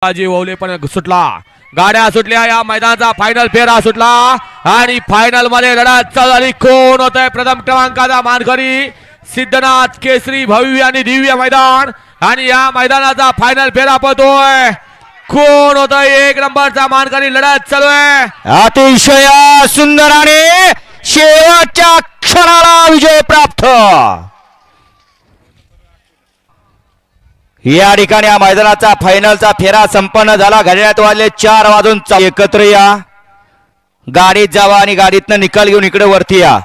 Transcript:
बाजी ओवले पण सुटला, गाड्या सुटल्या, या मैदानाचा फायनल फेरा सुटला आणि फायनल मध्ये लढत चालू झाली. कोण होत आहे प्रथम क्रमांकाचा मानकरी? सिद्धनाथ केसरी भव्य आणि दिव्य मैदान आणि या मैदानाचा फायनल फेरा पळतोय. कोण होत आहे एक नंबरचा मानकरी? लढत चालू आहे. अतिशय सुंदर आणि शेवटच्या क्षणाला विजय प्राप्त. या ठिकाणी या मैदानाचा फायनलचा फेरा संपन्न झाला. घड्याळात वाजले 4 वाजून. एकत्र या, गाडीत जावा आणि गाडीतनं निकाल घेऊन इकडे वरती या.